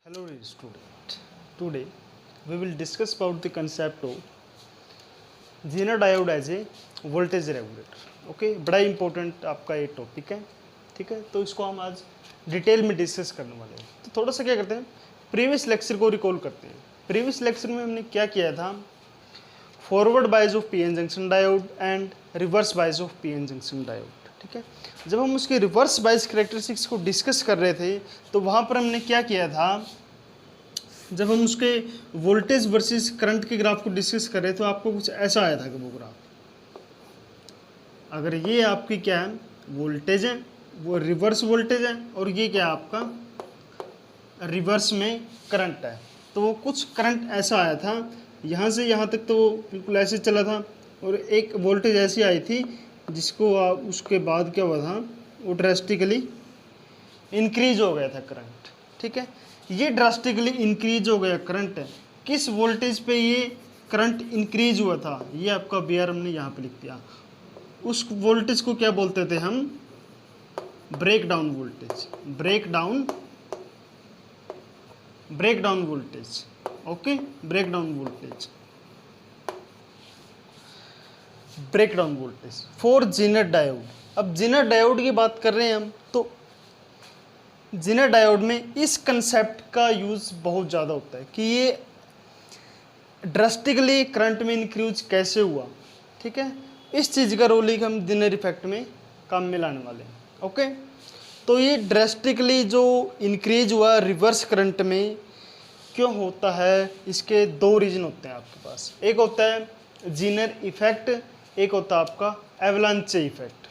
Hello dear student. Today we will discuss about the concept of Zener diode as a voltage regulator. Okay बड़ा important आपका ये topic है, ठीक है। तो इसको हम आज डिटेल में डिस्कस करने वाले हैं। तो थोड़ा सा क्या करते हैं, प्रीवियस लेक्चर को रिकॉल करते हैं। प्रीवियस लेक्चर में हमने क्या किया था, forward bias of PN junction diode and reverse bias of PN junction diode, ठीक है। जब हम उसके रिवर्स बायस कैरेक्टरिस्टिक्स को डिस्कस कर रहे थे तो वहाँ पर हमने क्या किया था, जब हम उसके वोल्टेज वर्सेस करंट के ग्राफ को डिस्कस कर रहे थे तो आपको कुछ ऐसा आया था कि वो ग्राफ, अगर ये आपकी क्या है वोल्टेज है, वो रिवर्स वोल्टेज है, और ये क्या आपका रिवर्स में करंट है, तो वो कुछ करंट ऐसा आया था, यहाँ से यहाँ तक तो वो बिल्कुल ऐसे चला था, और एक वोल्टेज ऐसी आई थी जिसको उसके बाद क्या हुआ था, वो ड्रास्टिकली इंक्रीज हो गया था करंट, ठीक है। ये ड्रास्टिकली इंक्रीज हो गया करंट है, किस वोल्टेज पे ये करंट इंक्रीज हुआ था, ये आपका बी आर हमने यहाँ पे लिख दिया। उस वोल्टेज को क्या बोलते थे हम, break down voltage, break down voltage, okay, break down voltage, break down voltage for zener diode. अब जेनर डायोड की बात कर रहे हैं हम, तो जेनर डायोड में इस कंसेप्ट का यूज़ बहुत ज़्यादा होता है कि ये ड्रास्टिकली करंट में इंक्रीज कैसे हुआ, ठीक है। इस चीज़ का रोल ही हम जेनर इफेक्ट में काम में लाने वाले हैं, ओके। तो ये ड्रास्टिकली जो इंक्रीज हुआ रिवर्स करंट में क्यों होता है, इसके दो रीजन होते हैं आपके पास। एक होता है जेनर इफेक्ट, एक होता है आपका एवलांचे इफेक्ट,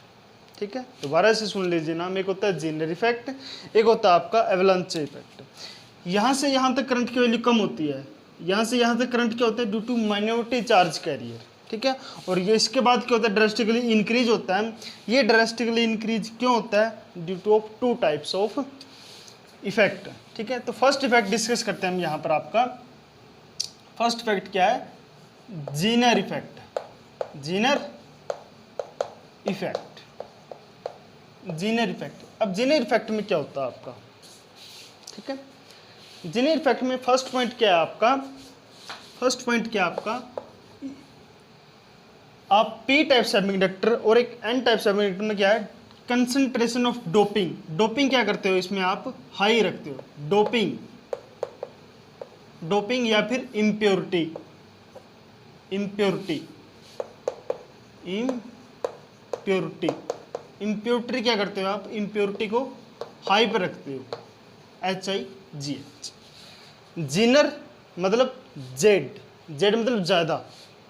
ठीक है। दोबारा से सुन लीजिए नाम, एक होता है जेनर इफेक्ट, एक होता है आपका एवलांचे इफेक्ट। यहाँ से यहाँ तक करंट की वैल्यू कम होती है, यहाँ से यहाँ तक करंट क्या होता है, due to minority charge carrier, ठीक है। और ये इसके बाद क्या होता है, ड्रास्टिकली इंक्रीज होता है। ये ड्रास्टिकली इंक्रीज क्यों होता है, due two of two types of effect, ठीक है। तो फर्स्ट इफेक्ट डिस्कस करते हैं हम यहाँ पर। आपका फर्स्ट इफेक्ट क्या है, zener effect, zener effect, zener effect. अब जेनर इफेक्ट में क्या होता है आपका, ठीक है। जेनर इफेक्ट में फर्स्ट पॉइंट क्या है आपका, फर्स्ट पॉइंट क्या है आपका, आप पी टाइप सेमीकंडक्टर और एक एन टाइप सेमीकंडक्टर में क्या है, कंसंट्रेशन ऑफ डोपिंग, डोपिंग क्या करते हो इसमें आप हाई रखते हो, डोपिंग, डोपिंग या फिर इम्प्योरिटी, इम्प्योरिटी, इम्प्योरिटी, इम्प्योरिटी क्या करते हो आप, इम्प्योरिटी को हाई पर रखते हो, HIGH। जेनर मतलब जेड, जेड मतलब ज़्यादा,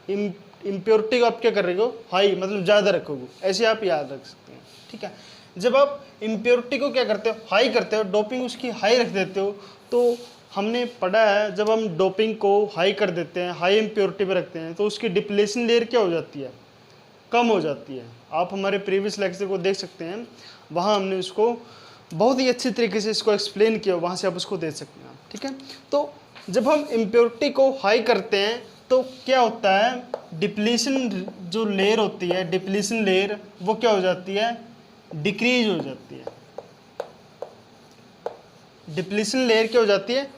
इम्प्योरिटी को आप क्या कर रहे हो, हाई मतलब ज़्यादा रखोगे, ऐसे आप याद रख सकते हैं, ठीक है। जब आप इम्प्योरिटी को क्या करते हो, हाई करते हो, डोपिंग उसकी हाई रख देते हो, तो हमने पढ़ा है जब हम डोपिंग को हाई कर देते हैं, हाई इम्प्योरिटी पे रखते हैं, तो उसकी डिप्लेशन लेयर क्या हो जाती है, कम हो जाती है। आप हमारे प्रीवियस लेक्चर को देख सकते हैं, वहाँ हमने उसको बहुत ही अच्छी तरीके से इसको एक्सप्लेन किया, वहाँ से आप उसको देख सकते हैं, ठीक है। तो जब हम इम्प्योरिटी को हाई करते हैं तो क्या होता है, डिप्लीशन जो लेयर होती है, डिप्लीशन लेयर वो क्या हो जाती है, डिक्रीज हो जाती है, डिप्लीशन लेयर क्या हो जाती है,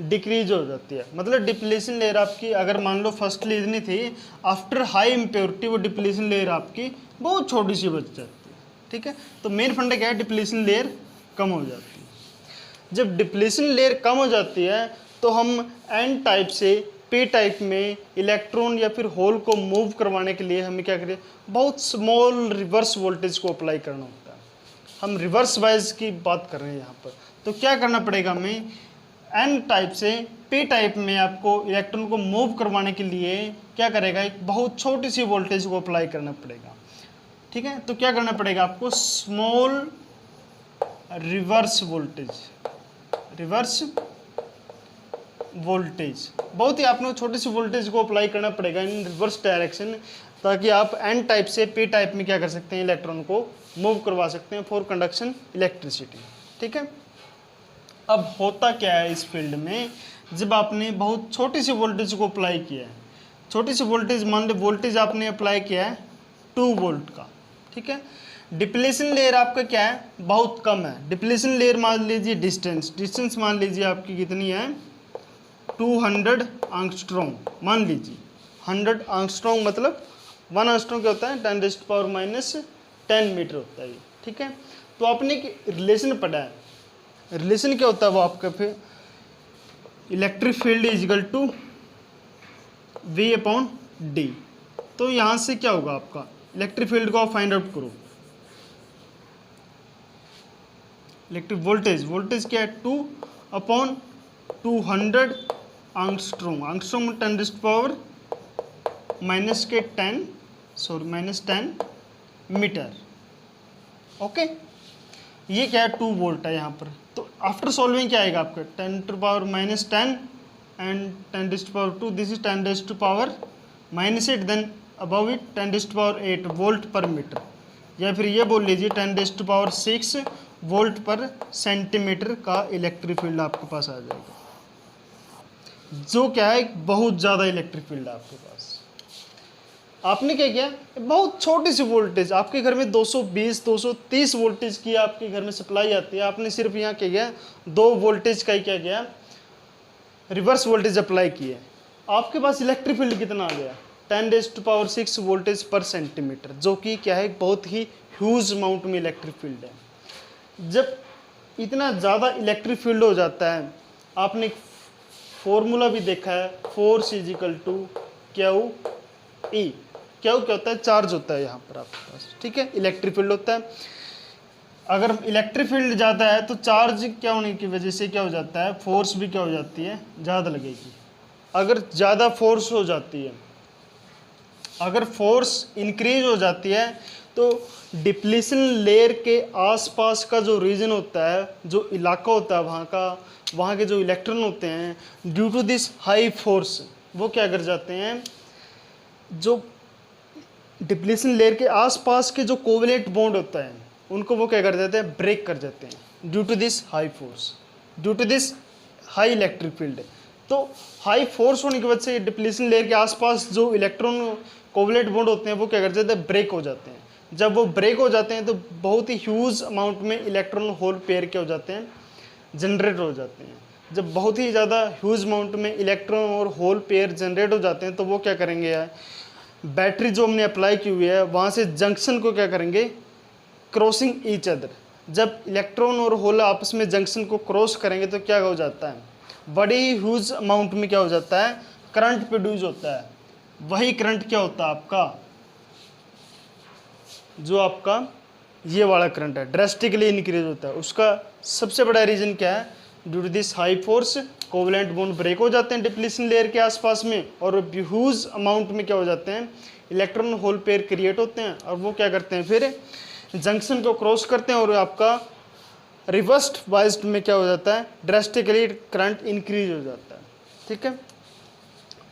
डिक्रीज हो जाती है। मतलब डिप्लीशन लेयर आपकी अगर मान लो फर्स्टली इतनी थी, आफ्टर हाई इम्प्योरिटी वो डिप्लीशन लेयर आपकी बहुत छोटी सी बच जाती है, ठीक है। तो मेन फंडा क्या है, डिप्लीशन लेयर कम हो जाती है। जब डिप्लीशन लेयर कम हो जाती है तो हम एन टाइप से पी टाइप में इलेक्ट्रॉन या फिर होल को मूव करवाने के लिए हमें क्या करें, बहुत स्मॉल रिवर्स वोल्टेज को अप्लाई करना होता है। हम रिवर्स बायस की बात कर रहे हैं यहाँ पर, तो क्या करना पड़ेगा हमें, एन टाइप से पी टाइप में आपको इलेक्ट्रॉन को मूव करवाने के लिए क्या करेगा, एक बहुत छोटी सी वोल्टेज को अप्लाई करना पड़ेगा, ठीक है। तो क्या करना पड़ेगा आपको, small reverse voltage, reverse voltage, बहुत ही आपने छोटी सी वोल्टेज को अप्लाई करना पड़ेगा इन रिवर्स डायरेक्शन, ताकि आप एन टाइप से पी टाइप में क्या कर सकते हैं, इलेक्ट्रॉन को मूव करवा सकते हैं फॉर कंडक्शन इलेक्ट्रिसिटी, ठीक है। अब होता क्या है इस फील्ड में, जब आपने बहुत छोटी सी वोल्टेज को अप्लाई किया है, छोटी सी वोल्टेज मान लो वोल्टेज आपने अप्लाई किया है 2 वोल्ट का, ठीक है। डिप्लीशन लेयर आपका क्या है, बहुत कम है। डिप्लीशन लेयर मान लीजिए डिस्टेंस मान लीजिए आपकी कितनी है, 200 एंगस्ट्रॉम मान लीजिए। 100 एंगस्ट्रॉम मतलब 1 एंगस्ट्रॉम क्या होता है, 10⁻⁻10 मीटर होता है ये, ठीक है। तो आपने रिलेशन पढ़ा है, रिलेशन क्या होता है वो आपका, फिर electric field is equal to V/d। तो यहाँ से क्या होगा आपका, इलेक्ट्रिक फील्ड को आप फाइंड आउट करो। इलेक्ट्रिक वोल्टेज क्या है, 2/200 एंगस्ट्रॉम। Angstrom 10⁻⁻10 metre. ओके, ये क्या है, 2 वोल्ट है यहाँ पर। तो आफ्टर सॉल्विंग क्या आएगा आपका, 10⁻⁻10 and 10⁻², this is 10⁻⁻8, then above it 10⁻8 volt per metre, या फिर ये बोल लीजिए 10⁻6 वोल्ट पर सेंटीमीटर का इलेक्ट्रिक फील्ड आपके पास आ जाएगा, जो क्या है बहुत ज़्यादा इलेक्ट्रिक फील्ड है आपके पास। आपने क्या किया, बहुत छोटी सी वोल्टेज आपके घर में 220-230 वोल्टेज की आपके घर में सप्लाई आती है, आपने सिर्फ यहाँ क्या किया, 2 वोल्टेज का ही क्या किया, रिवर्स वोल्टेज अप्लाई किया, आपके पास इलेक्ट्रिक फील्ड कितना आ गया, 10⁻6 वोल्टेज पर सेंटीमीटर, जो कि क्या है बहुत ही ह्यूज अमाउंट में इलेक्ट्रिक फील्ड है। जब इतना ज़्यादा इलेक्ट्रिक फील्ड हो जाता है, आपने फॉर्मूला भी देखा है, force is equal to Q E. Q क्या होता है, चार्ज होता है यहाँ पर आपके पास, ठीक है, इलेक्ट्रिक फील्ड होता है। अगर इलेक्ट्रिक फील्ड ज़्यादा है तो चार्ज क्या होने की वजह से क्या हो जाता है, फोर्स भी क्या हो जाती है, ज़्यादा लगेगी। अगर ज़्यादा फोर्स हो जाती है, अगर फोर्स इंक्रीज हो जाती है, तो डिप्लीशन लेयर के आसपास का जो रीजन होता है, जो इलाका होता है वहाँ के जो इलेक्ट्रॉन होते हैं, due to this high force, वो क्या कर जाते हैं, जो डिप्लीशन लेयर के आसपास के जो कोवलेंट बॉन्ड होता है उनको वो क्या कर देते हैं, ब्रेक कर जाते हैं, due to this high force, due to this high electric field. तो हाई फोर्स होने की वजह से डिप्लीशन लेयर के आसपास जो इलेक्ट्रॉन कोवलेंट बॉन्ड होते हैं वो क्या कर जाते हैं, ब्रेक हो जाते हैं। जब वो ब्रेक हो जाते हैं तो बहुत ही ह्यूज अमाउंट में इलेक्ट्रॉन होल पेयर क्या हो जाते हैं, जनरेट हो जाते हैं। जब बहुत ही ज़्यादा ह्यूज अमाउंट में इलेक्ट्रॉन और होल पेयर जनरेट हो जाते हैं तो वो क्या करेंगे यार, बैटरी जो हमने अप्लाई की हुई है वहाँ से जंक्शन को क्या करेंगे, क्रॉसिंग ईच अदर। जब इलेक्ट्रॉन और होल आपस में जंक्शन को क्रॉस करेंगे तो क्या हो जाता है, बड़ी ह्यूज अमाउंट में क्या हो जाता है, करंट प्रोड्यूस होता है। वही करंट क्या होता है आपका, जो आपका ये वाला करंट है, ड्रेस्टिकली इंक्रीज होता है। उसका सबसे बड़ा रीज़न क्या है, due to this high force covalent bond break हो जाते हैं डिप्लीशन लेयर के आसपास में, और ह्यूज अमाउंट में क्या हो जाते हैं, इलेक्ट्रॉन होल पेयर क्रिएट होते हैं, और वो क्या करते हैं, फिर जंक्शन को क्रॉस करते हैं और आपका रिवर्स्ड बाइस्ड में क्या हो जाता है, ड्रेस्टिकली करंट इंक्रीज हो जाता है, ठीक है।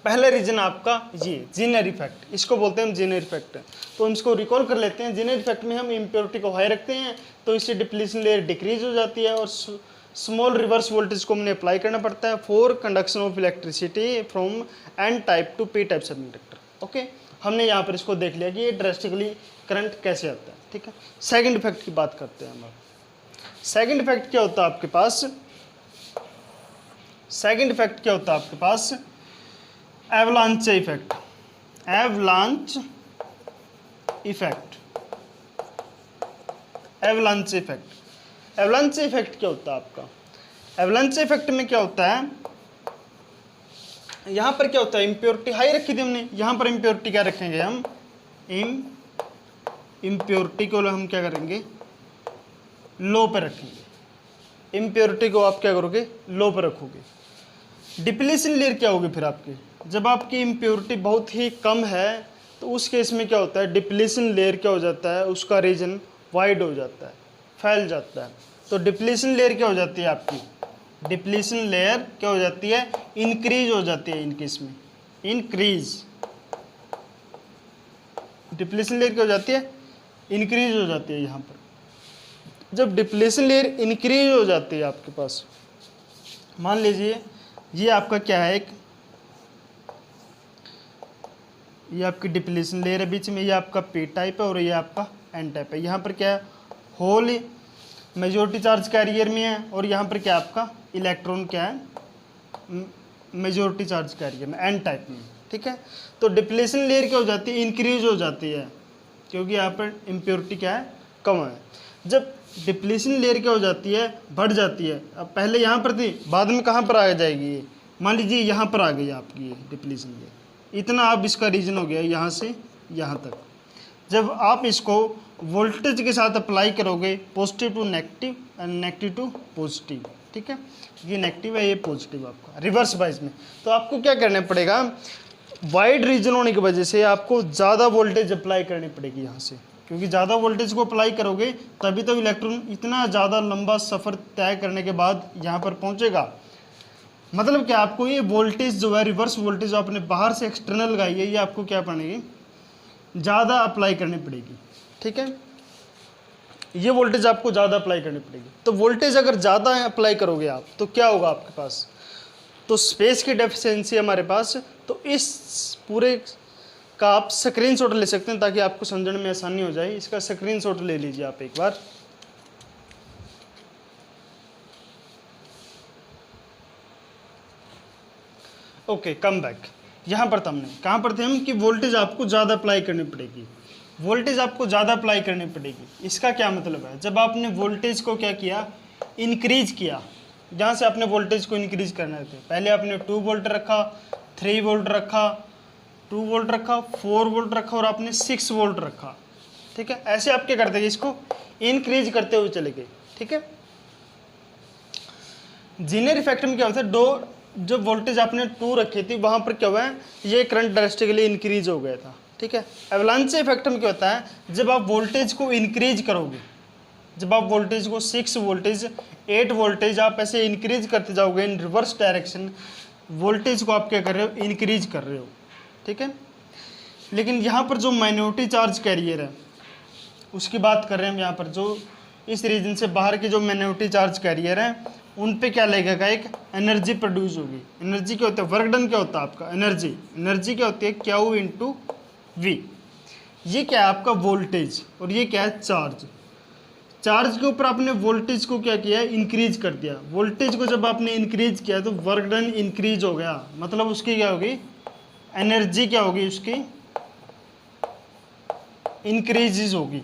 पहला रीजन आपका ये जेनर इफेक्ट, इसको बोलते हैं हम जेनर इफेक्ट। तो हम इसको रिकॉल कर लेते हैं। जेनर इफेक्ट में हम इम्प्योरिटी को हाई रखते हैं तो इससे डिप्लीशन लेयर डिक्रीज हो जाती है, और स्मॉल रिवर्स वोल्टेज को हमने अप्लाई करना पड़ता है for conduction of electricity from n type to p type semiconductor. Okay, हमने यहाँ पर इसको देख लिया कि ये ड्रेस्टिकली करंट कैसे आता है, ठीक है। सेकंड इफेक्ट की बात करते हैं हम। सेकंड इफेक्ट क्या होता है आपके पास, सेकंड इफेक्ट क्या होता है आपके पास, avalanche effect. Avalanche effect, avalanche effect. Avalanche effect क्या होता है आपका, एवलांच इफेक्ट में क्या होता है, यहाँ पर क्या होता है, इम्प्योरिटी हाई रखी थी हमने, यहाँ पर इम्प्योरिटी क्या रखेंगे हम, इम्प्योरिटी को हम क्या करेंगे, लो पे रखेंगे। इम्प्योरिटी को आप क्या करोगे, लो पे रखोगे। डिप्लीशन लेयर क्या होगी फिर आपकी, जब आपकी इम्प्योरिटी बहुत ही कम है तो उस केस में क्या होता है, डिप्लीशन लेयर क्या हो जाता है, उसका रीजन वाइड हो जाता है, फैल जाता है। तो डिप्लीशन लेयर क्या हो जाती है आपकी, डिप्लीशन लेयर क्या हो जाती है, इंक्रीज हो जाती है इन केस में, इंक्रीज। डिप्लीशन लेयर क्या हो जाती है, इंक्रीज हो जाती है यहाँ पर। जब डिप्लीशन लेयर इंक्रीज हो जाती है आपके पास, मान लीजिए ये आपका क्या है, एक ये आपकी डिप्लीशन लेयर है बीच में, ये आपका पी टाइप है और ये आपका एन टाइप है। यहाँ पर क्या है, होल मेजॉरिटी चार्ज कैरियर में है, और यहाँ पर क्या आपका इलेक्ट्रॉन क्या है, मेजॉरिटी चार्ज कैरियर में, एन टाइप में। ठीक है, तो डिप्लीशन लेयर क्या हो जाती है, इंक्रीज हो जाती है, क्योंकि यहाँ पर इम्प्योरिटी क्या है, कम है। जब डिप्लीशन लेयर क्या हो जाती है, बढ़ जाती है, अब पहले यहाँ पर थी, बाद में कहाँ पर आ जाएगी ये, मान लीजिए यहाँ पर आ गई आपकी ये डिप्लीशन लेयर, इतना अब इसका रीजन हो गया यहाँ से यहाँ तक। जब आप इसको वोल्टेज के साथ अप्लाई करोगे, positive to negative and negative to positive, ठीक है, ये नेगेटिव है, ये पॉजिटिव आपका रिवर्स वाइज में, तो आपको क्या करना पड़ेगा, वाइड रीजन होने की वजह से आपको ज़्यादा वोल्टेज अप्लाई करनी पड़ेगी यहाँ से, क्योंकि ज़्यादा वोल्टेज को अप्लाई करोगे तभी तो इलेक्ट्रॉन इतना ज़्यादा लंबा सफ़र तय करने के बाद यहाँ पर पहुँचेगा। मतलब क्या, आपको ये वोल्टेज जो है, रिवर्स वोल्टेज जो आपने बाहर से एक्सटर्नल लगाई है, ये आपको क्या पड़ेगी, ज़्यादा अप्लाई करनी पड़ेगी। ठीक है, ये वोल्टेज आपको ज़्यादा अप्लाई करनी पड़ेगी। तो वोल्टेज अगर ज़्यादा अप्लाई करोगे आप, तो क्या होगा आपके पास, तो स्पेस की डेफिशिएंसी हमारे पास। तो इस पूरे का आप स्क्रीनशॉट ले सकते हैं ताकि आपको समझने में आसानी हो जाए। इसका स्क्रीनशॉट ले लीजिए आप एक बार। Okay, come back. यहाँ पर हमने कहाँ पर थे हम, कि वोल्टेज आपको ज़्यादा अप्लाई करनी पड़ेगी, वोल्टेज आपको ज़्यादा अप्लाई करनी पड़ेगी। इसका क्या मतलब है, जब आपने वोल्टेज को क्या किया, इंक्रीज किया, जहाँ से आपने वोल्टेज को इंक्रीज करना थे, पहले आपने 2 वोल्ट रखा, 3 वोल्ट रखा, 2 वोल्ट रखा, 4 वोल्ट रखा, और आपने 6 वोल्ट रखा। ठीक है, ऐसे आप क्या करते गए, इसको इंक्रीज करते हुए चले गए। ठीक है, जीनर इफेक्ट में क्या होता है, जब वोल्टेज आपने 2 रखी थी, वहाँ पर क्या हुआ है, ये करंट ड्रास्टिकली इंक्रीज हो गया था। ठीक है, एवलांचे इफेक्ट में क्या होता है, जब आप वोल्टेज को इंक्रीज करोगे, जब आप वोल्टेज को 6 वोल्टेज 8 वोल्टेज आप ऐसे इंक्रीज करते जाओगे इन रिवर्स डायरेक्शन, वोल्टेज को आप क्या कर रहे हो, इंक्रीज कर रहे हो। ठीक है, लेकिन यहाँ पर जो माइनॉरिटी चार्ज कैरियर है उसकी बात कर रहे हैं हम। यहाँ पर जो इस रीजन से बाहर के जो माइनॉरिटी चार्ज कैरियर हैं, उन पे क्या लगेगा, एक एनर्जी प्रोड्यूस होगी। एनर्जी क्या होता है, वर्क डन क्या होता है आपका, एनर्जी। एनर्जी क्या होती है, क्यू इंटू वी। ये क्या है आपका वोल्टेज, और ये क्या है चार्ज। चार्ज के ऊपर आपने वोल्टेज को क्या किया, इंक्रीज कर दिया। वोल्टेज को जब आपने इंक्रीज किया तो वर्क डन इंक्रीज हो गया, मतलब उसकी क्या होगी, एनर्जी क्या होगी, उसकी इंक्रीज होगी।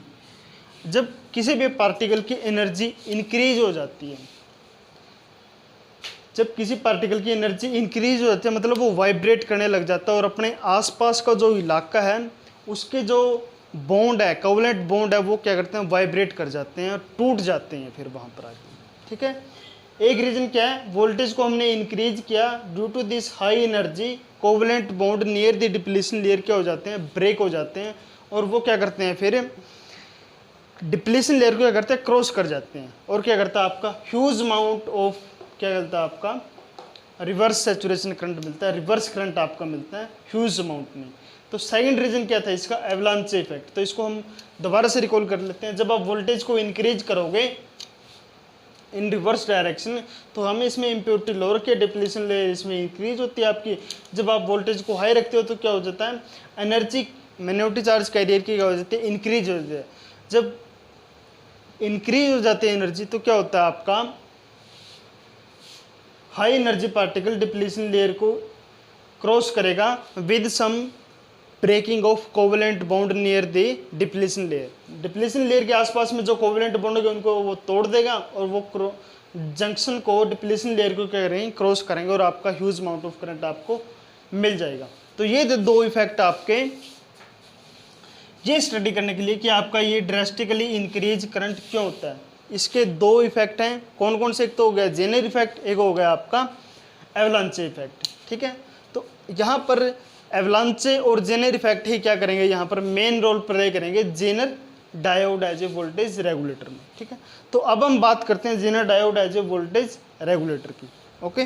जब किसी भी पार्टिकल की एनर्जी इंक्रीज हो जाती है, जब किसी पार्टिकल की एनर्जी इंक्रीज हो जाती है, मतलब वो वाइब्रेट करने लग जाता है, और अपने आसपास का जो इलाका है उसके जो बॉन्ड है, कोवलेंट बॉन्ड है, वो क्या करते हैं, वाइब्रेट कर जाते हैं और टूट जाते हैं फिर वहाँ पर आके। ठीक है, एक रीजन क्या है, वोल्टेज को हमने इंक्रीज किया, due to this high energy covalent bond near the depletion layer क्या हो जाते हैं, ब्रेक हो जाते हैं, और वो क्या करते हैं, फिर डिप्लीशन लेयर को क्या करते हैं, क्रॉस कर जाते हैं, और क्या करता है आपका ह्यूज अमाउंट ऑफ क्या मिलता है आपका, रिवर्स सैचुरेशन करंट मिलता है, रिवर्स करंट आपका मिलता है ह्यूज अमाउंट में। तो सेकंड रीजन क्या था इसका, एवलांचे इफेक्ट। तो इसको हम दोबारा से रिकॉल कर लेते हैं। जब आप वोल्टेज को इंक्रीज करोगे इन रिवर्स डायरेक्शन, तो हमें इसमें इम्प्योरिटी लो रखी है, डिप्लीशन लेयर इसमें इंक्रीज होती है आपकी। जब आप वोल्टेज को हाई रखते हो तो क्या हो जाता है, एनर्जी माइनॉरिटी चार्ज कैरियर की क्या हो जाती है, इंक्रीज हो जाती है। जब इंक्रीज हो जाती है एनर्जी तो क्या होता है आपका, high energy particle depletion layer को क्रॉस करेगा with some breaking of covalent bond near the depletion layer. Depletion layer के आसपास में जो कोवलेंट बॉन्ड होंगे उनको वो तोड़ देगा, और वो जंक्शन को डिप्लीशन लेयर को क्या करेंगे, क्रॉस करेंगे, और आपका ह्यूज अमाउंट ऑफ करंट आपको मिल जाएगा। तो ये 2 इफेक्ट आपके ये स्टडी करने के लिए कि आपका ये ड्रास्टिकली इंक्रीज करंट क्यों होता है। इसके 2 इफेक्ट हैं, कौन कौन से, एक तो हो गया जेनर इफेक्ट, एक हो गया आपका एवलांचे इफेक्ट। ठीक है, तो यहाँ पर एवलांचे और जेनर इफेक्ट ही क्या करेंगे, यहाँ पर मेन रोल प्ले करेंगे zener diode as a voltage regulator में। ठीक है, तो अब हम बात करते हैं zener diode as a voltage regulator की। ओके।